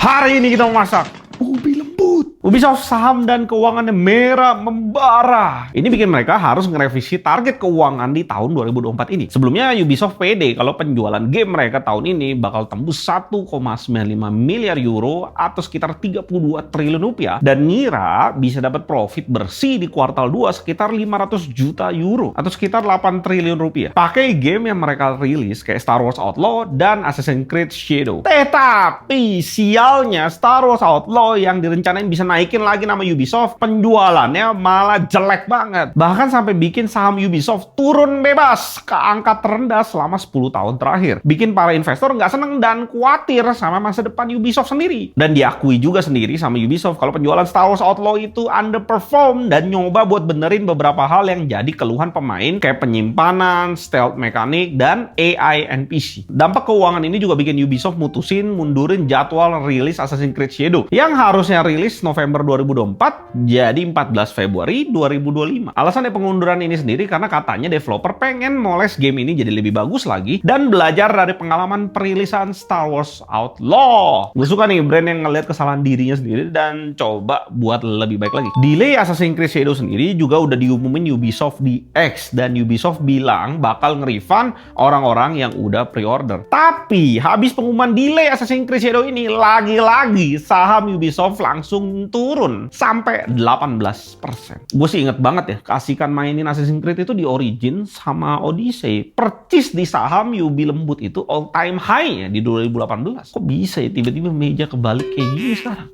Hari ini kita mau masak ubi lembut. Ubisoft saham dan keuangannya merah membara. Ini bikin mereka harus ngerevisi target keuangan di tahun 2024 ini. Sebelumnya Ubisoft pede kalau penjualan game mereka tahun ini bakal tembus 1,95 miliar euro atau sekitar 32 triliun rupiah. Dan ngira bisa dapat profit bersih di kuartal 2 sekitar 500 juta euro atau sekitar 8 triliun rupiah. Pakai game yang mereka rilis kayak Star Wars Outlaw dan Assassin's Creed Shadow. Tetapi sialnya Star Wars Outlaw yang direncanain bisa naikin lagi nama Ubisoft, penjualannya malah jelek banget. Bahkan sampai bikin saham Ubisoft turun bebas ke angka terendah selama 10 tahun terakhir. Bikin para investor nggak seneng dan khawatir sama masa depan Ubisoft sendiri. Dan diakui juga sendiri sama Ubisoft kalau penjualan Star Wars Outlaw itu underperform dan nyoba buat benerin beberapa hal yang jadi keluhan pemain kayak penyimpanan, stealth mekanik, dan AI NPC. Dampak keuangan ini juga bikin Ubisoft mutusin mundurin jadwal rilis Assassin's Creed Shadow yang harusnya rilis November 2024 jadi 14 Februari 2025. Alasannya pengunduran ini sendiri karena katanya developer pengen moles game ini jadi lebih bagus lagi dan belajar dari pengalaman perilisan Star Wars Outlaw. Gue suka nih brand yang ngeliat kesalahan dirinya sendiri dan coba buat lebih baik lagi. Delay Assassin's Creed Shadow sendiri juga udah diumumin Ubisoft di X dan Ubisoft bilang bakal nge-refund orang-orang yang udah pre-order. Tapi habis pengumuman delay Assassin's Creed Shadow ini lagi-lagi saham Ubisoft langsung turun sampai 18%. Gue sih inget banget ya, kasihkan mainin Assassin's Creed itu di Origin sama Odyssey. Percis di saham Ubi lembut itu all time high-nya di 2018. Kok bisa ya tiba-tiba meja kebalik kayak gini sekarang?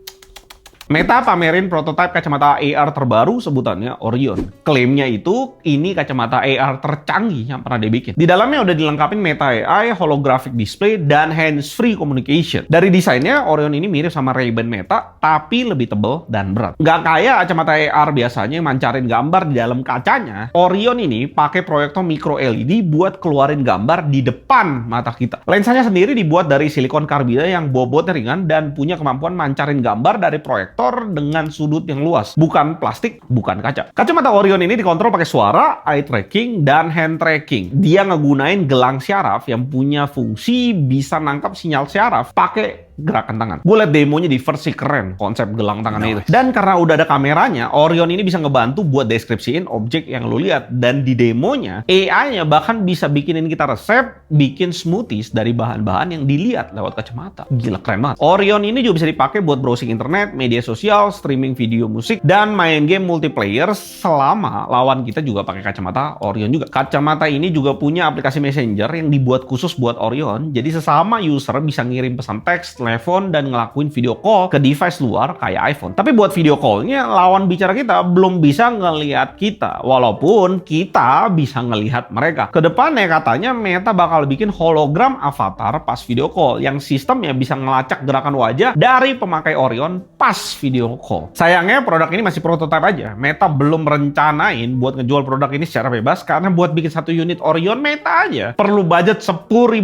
Meta pamerin prototipe kacamata AR terbaru sebutannya Orion. Klaimnya itu ini kacamata AR tercanggih yang pernah dibikin. Di dalamnya udah dilengkapin Meta AI, holographic display, dan hands-free communication. Dari desainnya, Orion ini mirip sama Ray-Ban Meta, tapi lebih tebal dan berat. Nggak kayak kacamata AR biasanya yang mancarin gambar di dalam kacanya, Orion ini pakai proyektor micro LED buat keluarin gambar di depan mata kita. Lensanya sendiri dibuat dari silikon karbida yang bobotnya ringan dan punya kemampuan mancarin gambar dari proyektor dengan sudut yang luas. Bukan plastik, bukan kaca. Kacamata Orion ini dikontrol pakai suara, eye tracking, dan hand tracking. Dia ngegunain gelang syaraf yang punya fungsi bisa nangkap sinyal syaraf pakai gerakan tangan. Gue liat demonya di versi keren konsep gelang tangannya itu. Dan karena udah ada kameranya, Orion ini bisa ngebantu buat deskripsiin objek yang lo lihat. Dan di demonya, AI-nya bahkan bisa bikinin kita resep, bikin smoothies dari bahan-bahan yang dilihat lewat kacamata. Gila, keren banget. Orion ini juga bisa dipakai buat browsing internet, media sosial, streaming video musik, dan main game multiplayer selama lawan kita juga pakai kacamata Orion juga. Kacamata ini juga punya aplikasi messenger yang dibuat khusus buat Orion. Jadi sesama user bisa ngirim pesan teks, telepon, dan ngelakuin video call ke device luar kayak iPhone. Tapi buat video call-nya, lawan bicara kita belum bisa ngelihat kita. Walaupun kita bisa ngelihat mereka. Kedepannya katanya Meta bakal bikin hologram avatar pas video call yang sistemnya bisa ngelacak gerakan wajah dari pemakai Orion pas video call. Sayangnya produk ini masih prototipe aja. Meta belum rencanain buat ngejual produk ini secara bebas karena buat bikin satu unit Orion Meta aja perlu budget $10.000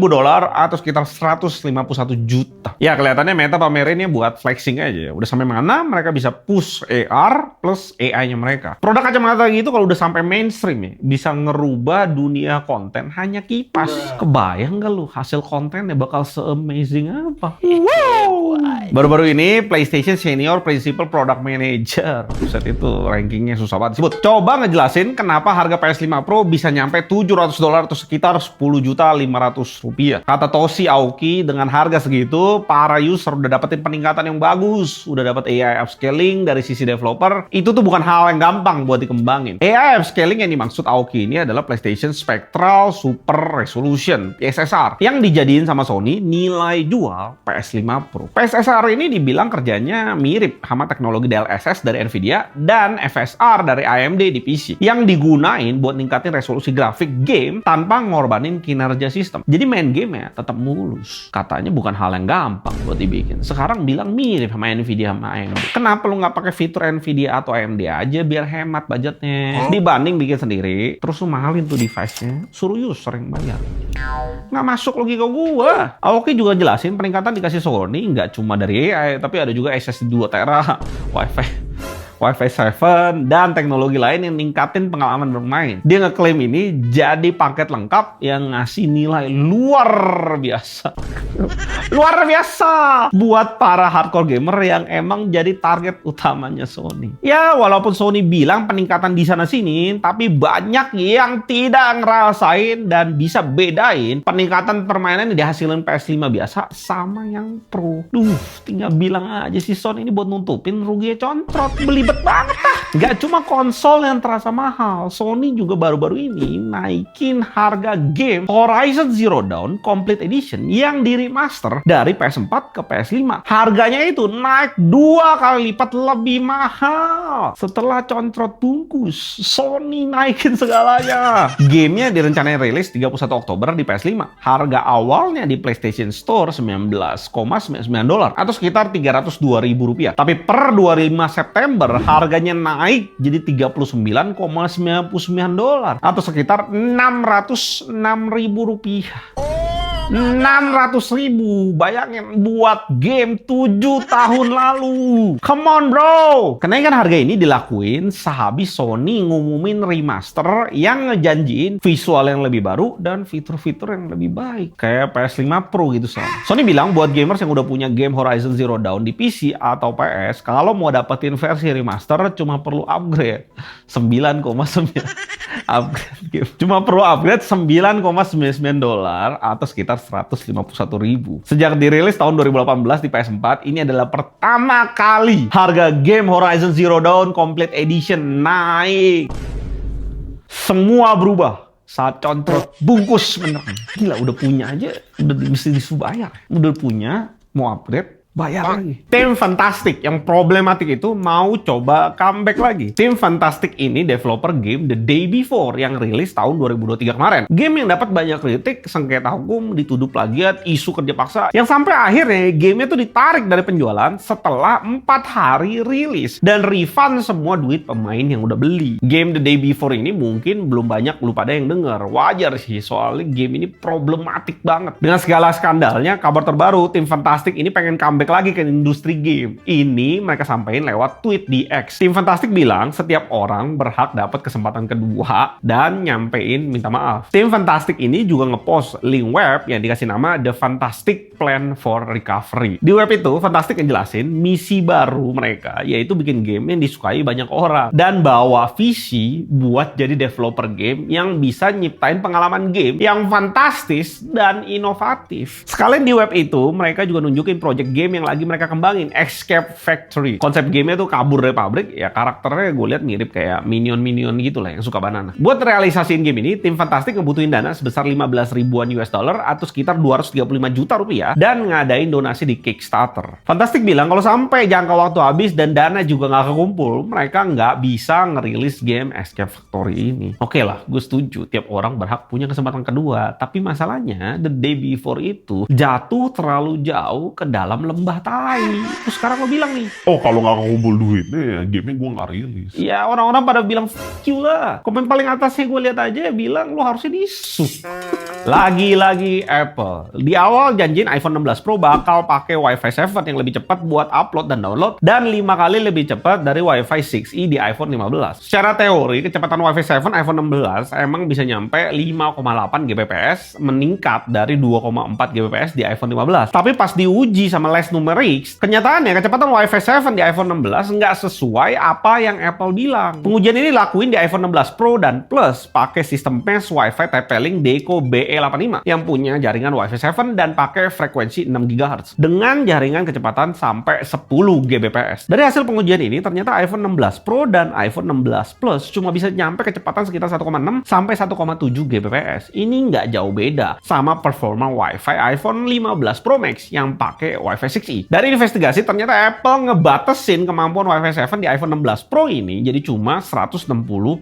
atau sekitar 151 juta. Ya kelihatannya Meta pamerinnya buat flexing aja. Udah sampai mana mereka bisa push AR plus AI-nya mereka. Produk kacamata gitu kalau udah sampai mainstream ya, bisa ngerubah dunia konten hanya kipas. Kebayang gak lu hasil kontennya bakal se-amazing apa? Wow! Baru-baru ini PlayStation Senior Principal Product Manager. Buset, itu rankingnya susah banget disebut. Coba ngejelasin kenapa harga PS5 Pro bisa nyampe $700 atau sekitar 10.500.000 rupiah. Kata Toshi Aoki, dengan harga segitu, para user udah dapetin peningkatan yang bagus, udah dapet AI upscaling dari sisi developer. Itu tuh bukan hal yang gampang buat dikembangin. AI upscaling yang dimaksud Aoki ini adalah PlayStation Spectral Super Resolution (PSSR) yang dijadiin sama Sony nilai jual PS5 Pro. PSSR ini dibilang kerjanya mirip sama teknologi DLSS dari Nvidia dan FSR dari AMD di PC yang digunain buat ningkatin resolusi grafik game tanpa ngorbanin kinerja sistem. Jadi main game ya tetap mulus. Katanya bukan hal yang gampang buat dibikin. Sekarang bilang mirip sama Nvidia sama AMD. Kenapa lu nggak pakai fitur Nvidia atau AMD aja biar hemat budgetnya? Dibanding bikin sendiri, terus lu mahalin tuh device-nya, suruh user yang bayar. Nggak masuk logika gua. Aoki juga jelasin peningkatan dikasih Sony nggak cuma dari AI, tapi ada juga SSD 2 tera, Wi-Fi 7, dan teknologi lain yang ningkatin pengalaman bermain. Dia ngeklaim ini jadi paket lengkap yang ngasih nilai luar biasa. Luar biasa buat para hardcore gamer yang emang jadi target utamanya Sony. Ya, walaupun Sony bilang peningkatan di sana-sini, tapi banyak yang tidak ngerasain dan bisa bedain peningkatan permainan yang dihasilin PS5 biasa sama yang Pro. Tinggal bilang aja si Sony ini buat nutupin ruginya concrot. Belibet banget ah. Gak cuma konsol yang terasa mahal, Sony juga baru-baru ini naikin harga game Horizon Zero Dawn Complete Edition yang di-remaster dari PS4 ke PS5. Harganya itu naik 2 kali lipat lebih mahal. Setelah concrot bungkus, Sony naikin segalanya. Gamenya direncanain rilis 31 Oktober di PS5. Harga awalnya di PlayStation Store $19,99 atau sekitar Rp302.000. Tapi per 25 September harganya naik jadi $39,99 atau sekitar Rp606.000. 600.000, bayangin buat game 7 tahun lalu. Come on bro. Kenaikan harga ini dilakuin sehabis Sony ngumumin remaster yang ngejanjiin visual yang lebih baru dan fitur-fitur yang lebih baik kayak PS5 Pro gitu Son. Sony bilang buat gamers yang udah punya game Horizon Zero Dawn di PC atau PS, kalau mau dapetin versi remaster cuma perlu upgrade 9,9 upgrade game. Cuma perlu upgrade $9,99 atau sekitar 151.000. Sejak dirilis tahun 2018 di PS4, ini adalah pertama kali harga game Horizon Zero Dawn Complete Edition naik. Semua berubah saat concrot bungkus beneran. Gila, udah punya aja udah mesti disuruh bayar. Udah punya, mau upgrade bayar lagi. Tim Fantastic yang problematik itu mau coba comeback lagi. Tim Fantastic ini developer game The Day Before yang rilis tahun 2023 kemarin. Game yang dapat banyak kritik, sengketa hukum, dituduh plagiat, isu kerja paksa, yang sampai akhirnya gamenya tuh ditarik dari penjualan setelah 4 hari rilis dan refund semua duit pemain yang udah beli. Game The Day Before ini mungkin belum banyak lu pada yang denger. Wajar sih, soalnya game ini problematik banget. Dengan segala skandalnya, kabar terbaru Tim Fantastic ini pengen comeback lagi ke industri game. Ini mereka sampaikan lewat tweet di X. Tim Fantastic bilang setiap orang berhak dapat kesempatan kedua dan nyampein minta maaf. Tim Fantastic ini juga ngepost link web yang dikasih nama The Fantastic Plan for Recovery. Di web itu Fantastic ngejelasin misi baru mereka yaitu bikin game yang disukai banyak orang dan bawa visi buat jadi developer game yang bisa nyiptain pengalaman game yang fantastis dan inovatif. Sekalian di web itu mereka juga nunjukin project game yang lagi mereka kembangin, Escape Factory. Konsep gamenya tuh kabur dari pabrik, ya karakternya gue lihat mirip kayak minion-minion gitu lah yang suka banana. Buat realisasiin game ini, Tim Fantastic ngebutuhin dana sebesar 15 ribuan US dollar atau sekitar 235 juta rupiah dan ngadain donasi di Kickstarter. Fantastic bilang kalau sampai jangka waktu habis dan dana juga nggak kekumpul, mereka nggak bisa ngerilis game Escape Factory ini. Oke lah, gue setuju tiap orang berhak punya kesempatan kedua, tapi masalahnya The Day Before itu jatuh terlalu jauh ke dalam lembah tai. Terus sekarang lo bilang nih, oh kalau nggak ngumpul duitnya, gamenya gue nggak rilis. Ya orang-orang pada bilang fuck you lah. Komen paling atasnya gue lihat aja bilang lo harusnya disuk. Lagi-lagi Apple. Di awal janjiin iPhone 16 Pro bakal pakai Wi-Fi 7 yang lebih cepat buat upload dan download dan 5 kali lebih cepat dari Wi-Fi 6E di iPhone 15. Secara teori, kecepatan Wi-Fi 7 iPhone 16 emang bisa nyampe 5,8 Gbps meningkat dari 2,4 Gbps di iPhone 15. Tapi pas diuji sama les numerics, kenyataannya kecepatan Wi-Fi 7 di iPhone 16 nggak sesuai apa yang Apple bilang. Pengujian ini dilakuin di iPhone 16 Pro dan Plus pakai sistem mesh Wi-Fi TP-Link Deco BE85 yang punya jaringan Wi-Fi 7 dan pakai frekuensi 6 GHz dengan jaringan kecepatan sampai 10 Gbps. Dari hasil pengujian ini ternyata iPhone 16 Pro dan iPhone 16 Plus cuma bisa nyampe kecepatan sekitar 1,6 sampai 1,7 Gbps. Ini nggak jauh beda sama performa Wi-Fi iPhone 15 Pro Max yang pakai Wi-Fi 6E. Dari investigasi ternyata Apple ngebatasin kemampuan Wi-Fi 7 di iPhone 16 Pro ini jadi cuma 160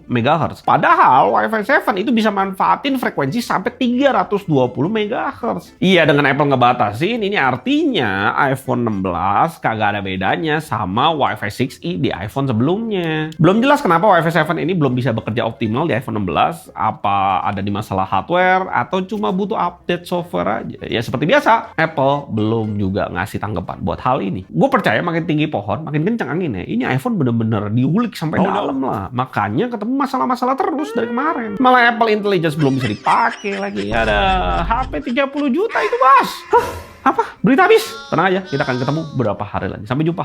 MHz. Padahal Wi-Fi 7 itu bisa manfaatin frekuensi sampai 320 MHz. Iya, dengan Apple ngebatasin ini artinya iPhone 16 kagak ada bedanya sama Wi-Fi 6E di iPhone sebelumnya. Belum jelas kenapa Wi-Fi 7 ini belum bisa bekerja optimal di iPhone 16. Apa ada di masalah hardware atau cuma butuh update software aja? Ya seperti biasa, Apple belum juga ngasih tanggapan tanggapan buat hal ini. Gue percaya makin tinggi pohon, makin kencang anginnya. Ini iPhone bener-bener diulik sampai dalam lah. Makanya ketemu masalah-masalah terus dari kemarin. Malah Apple Intelligence belum bisa dipakai lagi. Ada HP 30 juta itu, Bos. Hah? Apa? Berita habis? Tenang aja, kita akan ketemu beberapa hari lagi. Sampai jumpa.